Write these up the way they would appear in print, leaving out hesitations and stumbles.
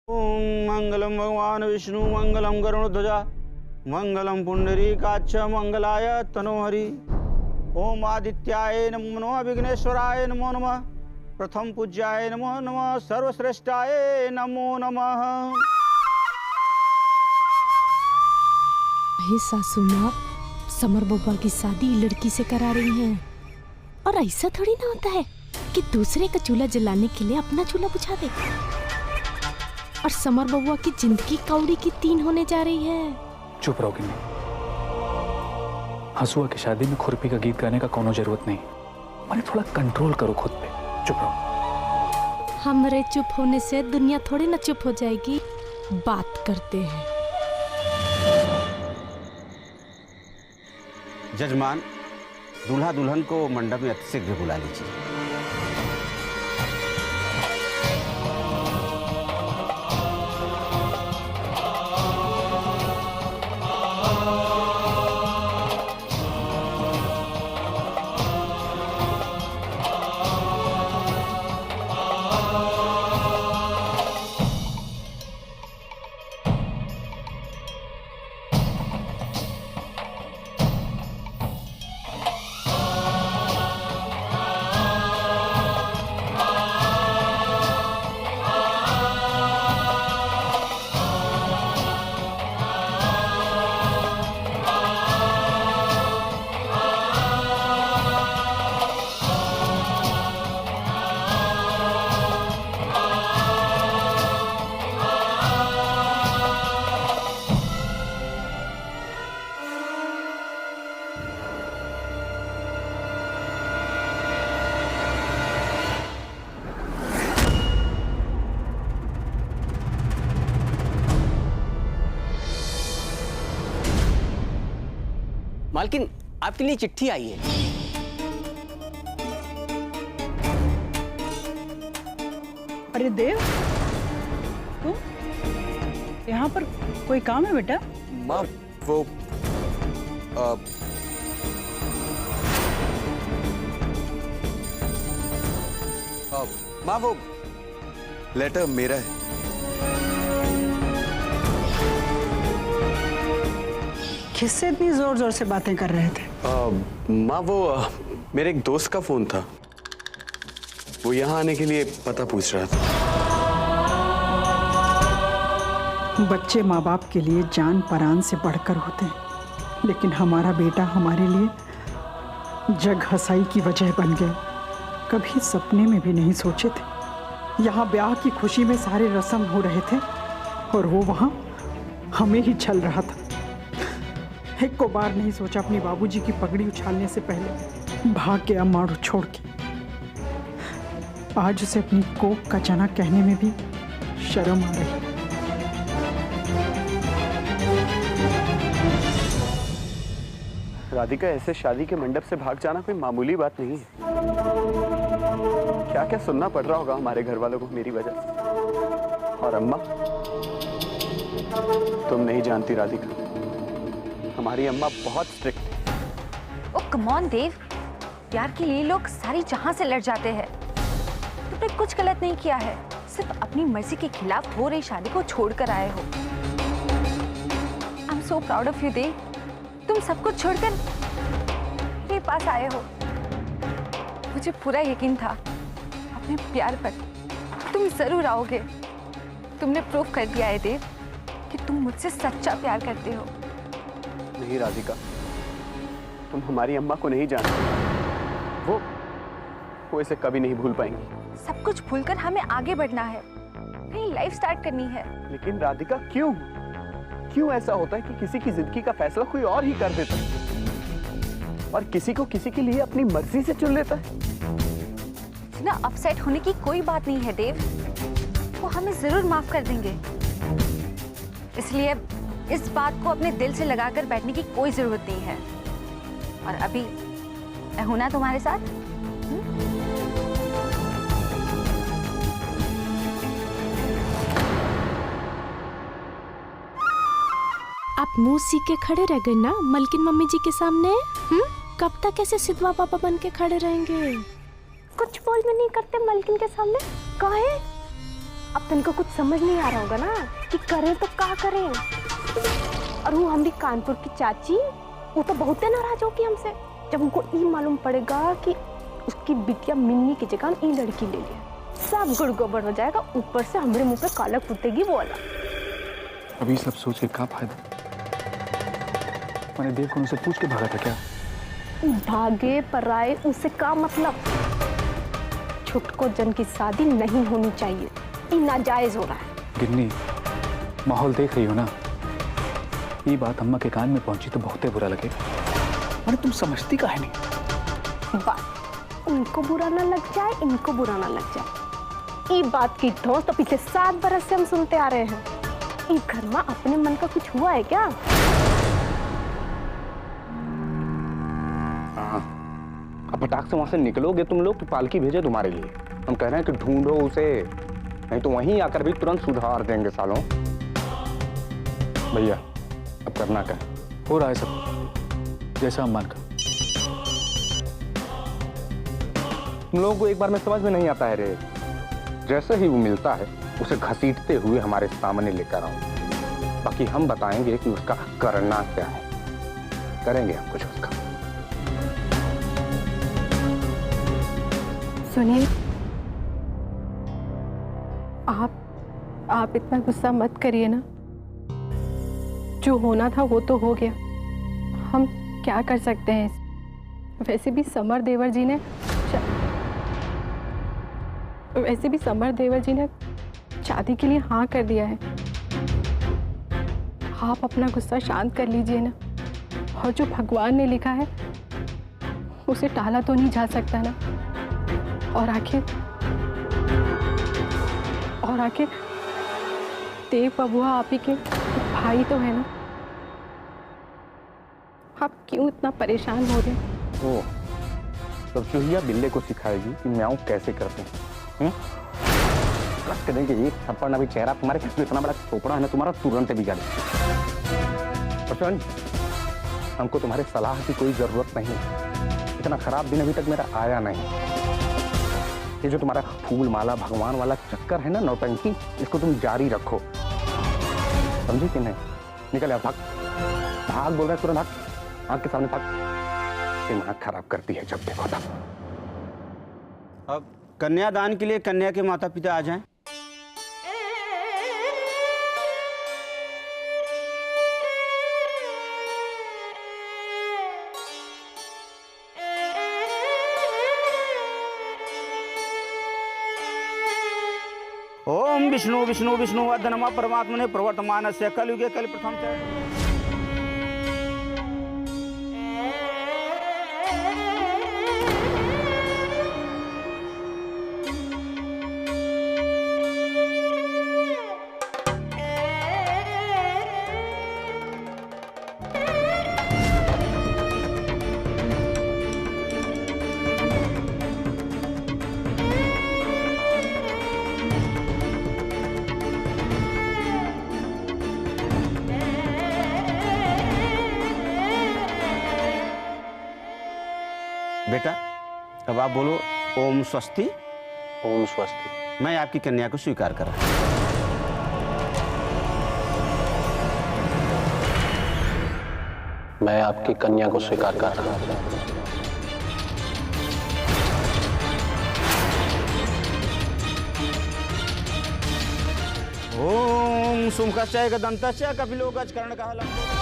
ओम मंगलम भगवान विष्णु मंगलम गरुड़ध्वजा मंगलम पुंडरीकाक्ष मंगलाय तनोहरि। ओम आदित्याय नमो नमः, विघ्नेश्वराय नमो नमः, प्रथम पूज्याय नमो नमः, सर्वश्रेष्ठाय नमो नमः। हे सासू माँ, समर बब्बा की शादी लड़की से करा रही हैं। और ऐसा थोड़ी ना होता है कि दूसरे का चूल्हा जलाने के लिए अपना चूल्हा बुझा दे। और समर बब्बा की जिंदगी कौड़ी की 3 होने जा रही है। चुप रहो किन्नी। हंसुआ की शादी में खुरपी का गीत गाने का कोनो जरूरत नहीं। मैंने थोड़ा कंट्रोल करो खुद पे। चुप रहो। हमरे चुप होने से दुनिया थोड़ी ना चुप हो जाएगी। बात करते हैं। जजमान, दूल्हा दुल्हन को मंडप में अतिशीघ्र बुला लीजिए। मालकिन, आपके लिए चिट्ठी आई है। अरे देव, तू यहाँ पर कोई काम है बेटा? माँ वो माँ वो लेटर मेरा है। किससे इतनी जोर जोर से बातें कर रहे थे? माँ वो मेरे एक दोस्त का फोन था। वो यहाँ आने के लिए पता पूछ रहा था। बच्चे माँ बाप के लिए जान परान से बढ़कर होते हैं, लेकिन हमारा बेटा हमारे लिए जग हंसाई की वजह बन गया। कभी सपने में भी नहीं सोचे थे। यहाँ ब्याह की खुशी में सारे रस्म हो रहे थे और वो वहाँ हमें ही छल रहा था। एक को बार नहीं सोचा अपनी बाबूजी की पगड़ी उछालने से पहले भाग गया मारू छोड़ के। आज उसे अपनी कोख का चना कहने में भी शर्म आ रही। राधिका, ऐसे शादी के मंडप से भाग जाना कोई मामूली बात नहीं है। क्या क्या सुनना पड़ रहा होगा हमारे घर वालों को मेरी वजह से। और अम्मा, तुम नहीं जानती राधिका, हमारी अम्मा बहुत स्ट्रिक्ट है। ओ कम ऑन देव, प्यार के लिए लोग सारी जहां से लड़ जाते हैं। तुमने कुछ गलत नहीं किया है, सिर्फ अपनी मर्जी के खिलाफ हो रही शादी को छोड़कर आए हो। I am so proud of you Dev, तुम सब कुछ छोड़कर मेरे पास आए हो। मुझे पूरा यकीन था अपने प्यार पर, तुम जरूर आओगे। तुमने प्रूव कर दिया है देव कि तुम मुझसे सच्चा प्यार करते हो। नहीं राधिका, तुम हमारी अम्मा को नहीं जानती। वो इसे कभी नहीं भूल पाएंगी। सब कुछ भूलकर हमें आगे बढ़ना है, नई लाइफ स्टार्ट करनी है। लेकिन राधिका, क्यों ऐसा होता है कि किसी की जिंदगी का फैसला कोई और ही कर देता है और किसी को किसी के लिए अपनी मर्जी से चुन लेता है? इतना अपसेट होने की कोई बात नहीं है देव, वो हमें जरूर माफ कर देंगे। इसलिए इस बात को अपने दिल से लगाकर बैठने की कोई जरूरत नहीं है। और अभी मैं हूं ना तुम्हारे साथ। आप मुंह सी के खड़े रह गए ना मलकिन मम्मी जी के सामने। कब तक ऐसे सिद्धवा पापा बन के खड़े रहेंगे? कुछ बोल में नहीं करते मलकिन के सामने। काहे? अब तनको कुछ समझ नहीं आ रहा होगा ना कि करें तो क्या करें। और वो हमारी कानपुर की चाची, वो तो बहुत नाराज होगी हमसे जब उनको ये मालूम पड़ेगा कि उसकी बिटिया मिन्नी की जगह हम ये लड़की ले लिया। सब गुड़गोबर हो जाएगा, ऊपर से हमारे मुंह पे काला फूटेगी वो वाला। अभी सब सोच के क्या फायदा? मैंने देव को उनसे पूछ के भागा था क्या? भागे पराए उसे का मतलब? छुटको जन की शादी नहीं होनी चाहिए, ये नाजायज हो रहा है। गिन्नी, माहौल देख रही हो ना, ये बात अम्मा के कान में पहुंची तो बहुत बुरा लगेगा। अरे तुम समझती काहे नहीं? बात उनको बुरा ना लग जाए, इनको बुरा ना लग जाए, ये बात की धौंस तो पिछले 7 बरस से हम सुनते आ रहे हैं। इस घर में अपने मन का कुछ हुआ है क्या? अब फटाक से वहां से निकलोगे तुम लोग तो पालकी भेजे तुम्हारे लिए। हम कह रहे हैं कि ढूंढो उसे, नहीं तो वहीं आकर भी तुरंत सुधार देंगे सालों। भैया अब करना क्या? हो रहा है सब जैसा अम्मा का। तुम लोगों को एक बार में समझ में नहीं आता है रे। जैसे ही वो मिलता है उसे घसीटते हुए हमारे सामने लेकर आओ, बाकी हम बताएंगे कि उसका करना क्या है। करेंगे हम कुछ उसका। सुनिए, आप इतना गुस्सा मत करिए ना। जो होना था वो तो हो गया, हम क्या कर सकते हैं। वैसे भी समर देवर जी ने शादी के लिए हाँ कर दिया है। आप अपना गुस्सा शांत कर लीजिए ना। और जो भगवान ने लिखा है उसे टाला तो नहीं जा सकता ना। और आखिर देव बबुआ आप ही के भाई तो है ना। आप क्यों इतना परेशान हो रहे हैं? ओ, तो चूहिया बिल्ले को सिखाएगी कि म्याऊं कैसे करते हैं। कस करेंगे एक थप्पड़ ना भी चेहरा तुम्हारे में इतना बड़ा चोपड़ा है ना तुम्हारा तुरंत बिगाड़। और सुन, हमको तुम्हारे सलाह की कोई जरूरत नहीं है। इतना खराब दिन अभी तक मेरा आया नहीं। ये जो तुम्हारा फूल माला भगवान वाला चक्कर है ना नौटंकी, इसको तुम जारी रखो, समझी कि नहीं? निकल यार, भाग भाग, बोल रहा है तुरंत भाग, आँख के सामने भाग। दिमाग खराब करती है जब देखो तब। अब कन्यादान के लिए कन्या के माता पिता आ जाएं। ओम विष्णु विष्णु विष्णु वदनमा परमात्मने प्रवर्तमानस्य कलयुगे कलि प्रथम चरण। बेटा, अब आप बोलो ओम स्वस्ति। ओम स्वस्ति। मैं आपकी कन्या को स्वीकार कर रहा हूं। मैं आपकी कन्या को स्वीकार कर रहा हूं। ओम सुमुखश्च गदन्तश्च कपिलो गजकर्णकः लम्बो।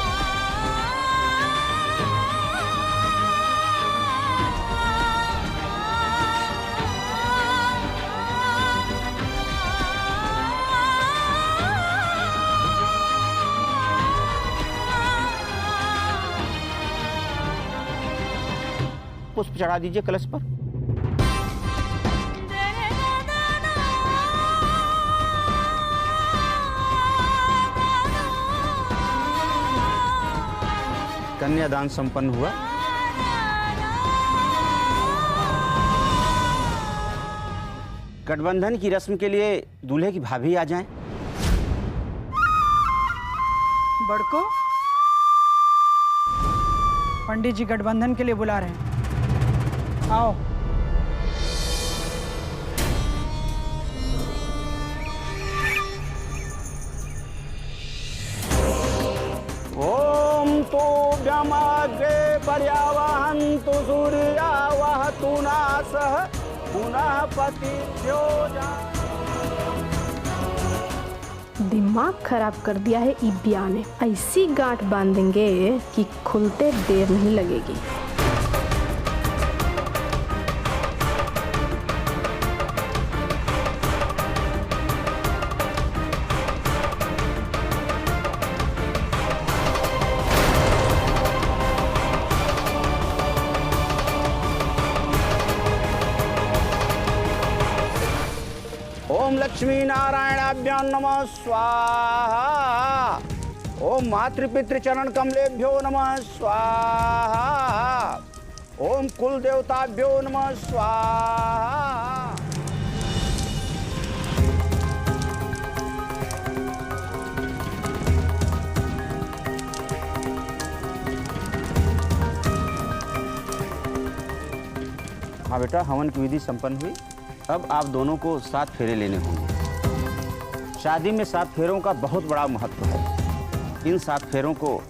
पुष्प चढ़ा दीजिए कलश पर। कन्यादान संपन्न हुआ। गठबंधन की रस्म के लिए दूल्हे की भाभी आ जाएं। बड़को, पंडित जी गठबंधन के लिए बुला रहे हैं, आओ। तोभ्यमग्रे पर्यावहन्तु सूर्या वहतु नासः पुनः पतिभ्यो दिमाग खराब कर दिया है इबिया ने। ऐसी गांठ बांधेंगे कि खुलते देर नहीं लगेगी। ओम लक्ष्मी नारायणाभ्यां नमः स्वाहा। ओम मातृपितृ चरण कमलेभ्यो नमः स्वाहा। ओम कुल देवताभ्यो नमः स्वाहा। हाँ बेटा, हवन की विधि संपन्न हुई। अब आप दोनों को 7 फेरे लेने होंगे। शादी में 7 फेरों का बहुत बड़ा महत्व है। इन 7 फेरों को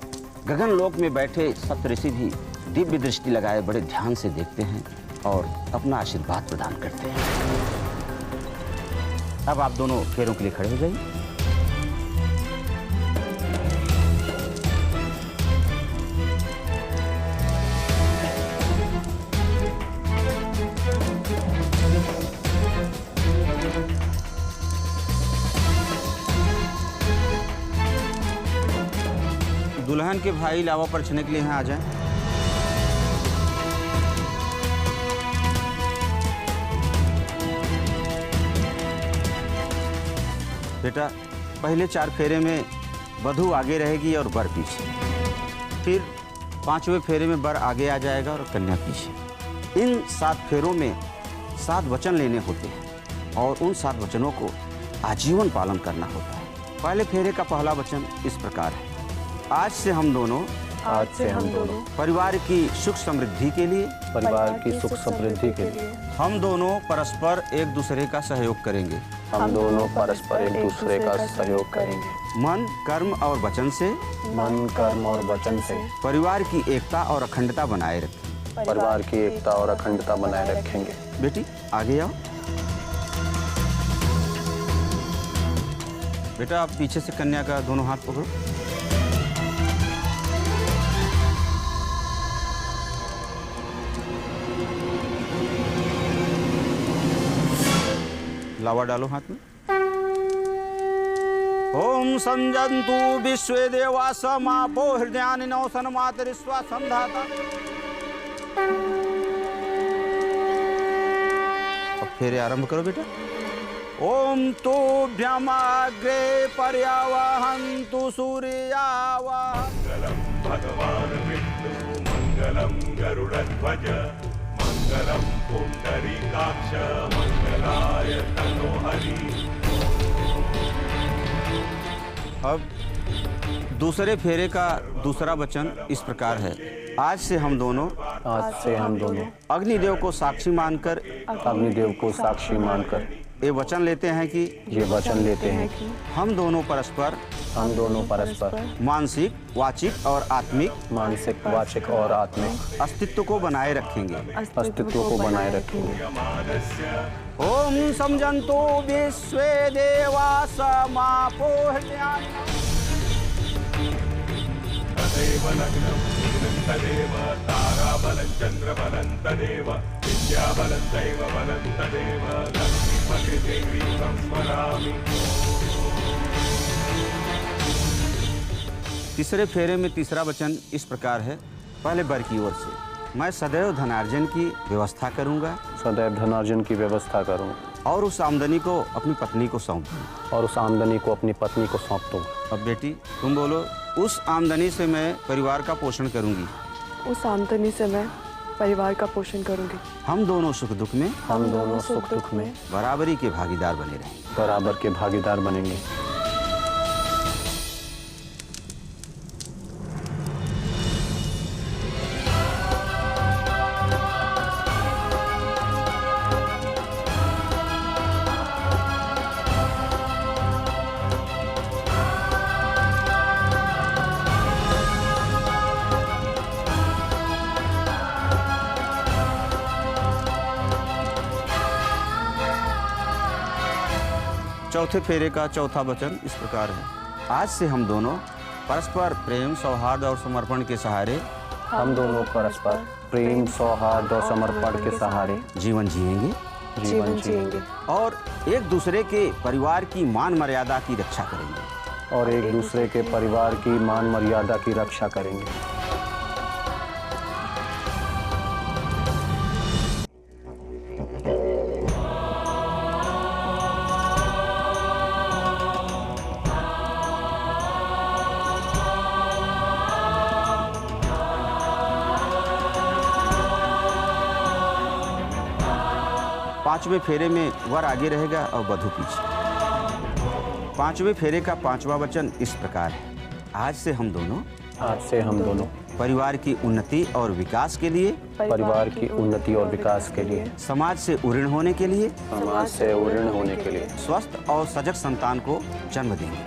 गगन लोक में बैठे सप्तऋषि भी दिव्य दृष्टि लगाए बड़े ध्यान से देखते हैं और अपना आशीर्वाद प्रदान करते हैं। अब आप दोनों फेरों के लिए खड़े हो जाइए। दुल्हन के भाई लावा परछने के लिए यहाँ आ जाएं। बेटा, पहले 4 फेरे में वधू आगे रहेगी और वर पीछे। फिर 5वें फेरे में वर आगे आ जाएगा और कन्या पीछे। इन 7 फेरों में 7 वचन लेने होते हैं और उन 7 वचनों को आजीवन पालन करना होता है। पहले फेरे का पहला वचन इस प्रकार है। आज से हम दोनों परिवार की सुख समृद्धि के लिए हम दोनों परस्पर एक दूसरे का सहयोग करेंगे। मन, कर्म और वचन से परिवार की एकता और अखंडता बनाए रखेंगे। बेटी आगे आओ। बेटा, आप पीछे से कन्या का दोनों हाथ पकड़ो। लावा डालो हाथ में। ओम संजंतु विश्वे देवा समापो हृदयानिनो सन्मातरिस्वा संधाता। अब फेरे आरंभ करो बेटा। ओम तोभ्यमग्रे पर्यावहन्तु सूर्यावः। मंगलम भगवान विष्णु मंगलम गरुड़ध्वज मंगलम पुंडरीकाक्ष मंगलाय तनोहरि। अब दूसरे फेरे का दूसरा वचन इस प्रकार है। आज से हम दोनों अग्निदेव को साक्षी मानकर ये वचन लेते हैं कि हम दोनों परस्पर मानसिक, वाचिक और आत्मिक अस्तित्व को बनाए रखेंगे। ओम समजंतो विश्वे देवा समापो हृदयानिनो। तदेव लग्नं तदेव ताराबलं चन्द्रबलं तदेव विद्याबलं दैवबलं तदेव लक्ष्मीपतिदेवी संस्मरामि। तीसरे फेरे में तीसरा वचन इस प्रकार है। पहले वर की ओर से, मैं सदैव धनार्जन की व्यवस्था करूंगा और उस आमदनी को अपनी पत्नी को सौंप दूंगा। अब बेटी तुम बोलो। उस आमदनी से मैं परिवार का पोषण करूंगी। हम दोनों सुख दुख में बराबरी के भागीदार बनेंगे। चौथे फेरे का चौथा वचन इस प्रकार है। आज से हम दोनों परस्पर प्रेम, सौहार्द और समर्पण के सहारे हम दोनों परस्पर प्रेम, सौहार्द और समर्पण के सहारे जीवन जिएंगे और एक दूसरे के परिवार की मान मर्यादा की रक्षा करेंगे। और एक दूसरे के परिवार की मान मर्यादा की रक्षा करेंगे। पांचवें फेरे में वर आगे रहेगा और वधू पीछे। पांचवें फेरे का पांचवा वचन इस प्रकार है। आज से हम दोनों परिवार की उन्नति और विकास के लिए समाज से उऋण होने के लिए स्वस्थ और सजग संतान को जन्म देंगे।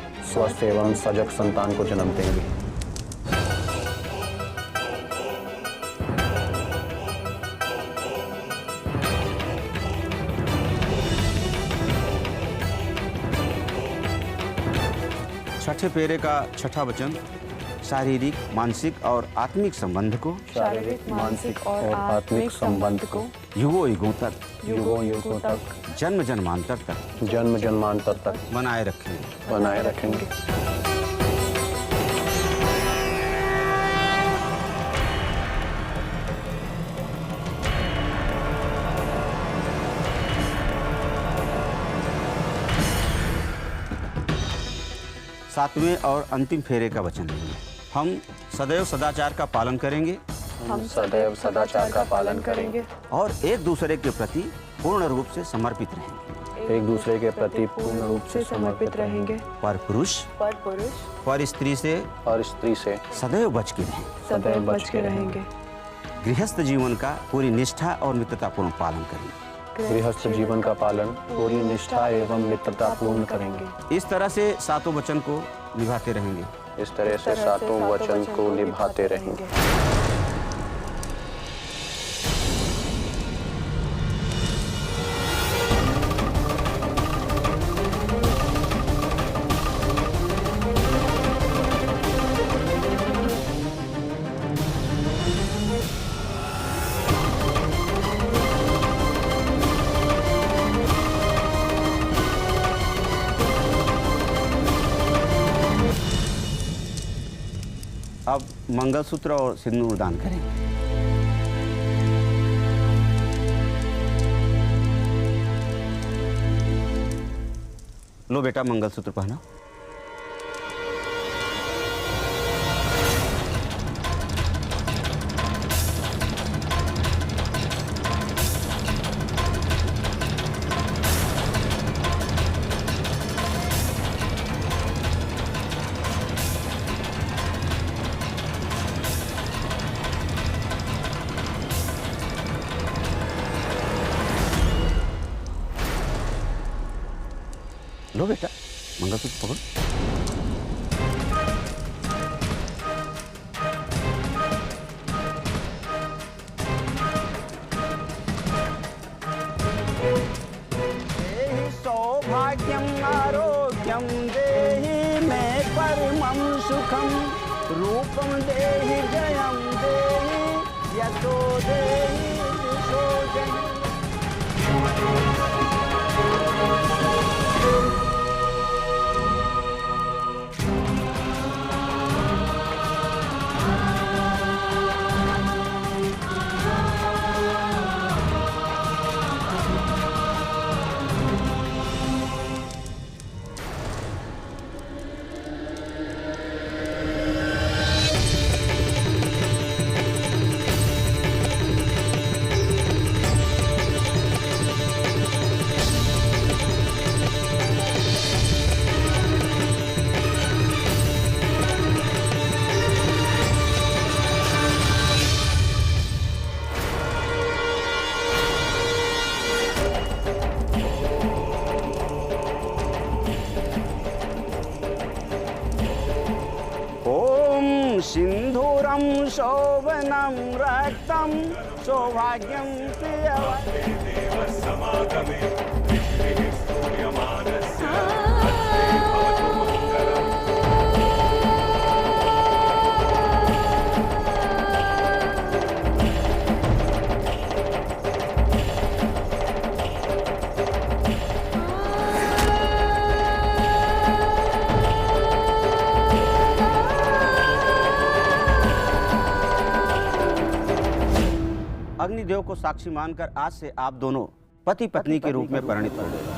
छठे फेरे का छठा वचन शारीरिक, मानसिक और आत्मिक संबंध को युगों युगों तक जन्म जन्मांतर तक बनाए रखेंगे। सातवें और अंतिम फेरे का वचन है। हम सदैव सदाचार का पालन करेंगे और एक दूसरे के प्रति पूर्ण रूप से समर्पित रहेंगे। पर पुरुष पर स्त्री से सदैव बच के रहेंगे। गृहस्थ जीवन का पूरी निष्ठा और मित्रतापूर्ण पालन करेंगे। इस तरह से सातों वचन को निभाते रहेंगे। अब मंगलसूत्र और सिंदूर दान करेंगे। लो बेटा, मंगलसूत्र पहना। लो बेटा, मंगलसूत्र पकड़ो। देहि सौभाग्यम आरोग्यम देहि मे परमं सुखम रूपम देहि जयम देहि यतो देहि दिशो जहि। सिंधूरम शोभनम रक्तम सौभाग्यम प्रियवती। देव को साक्षी मानकर आज से आप दोनों पति पत्नी के रूप में परिणित हो गए।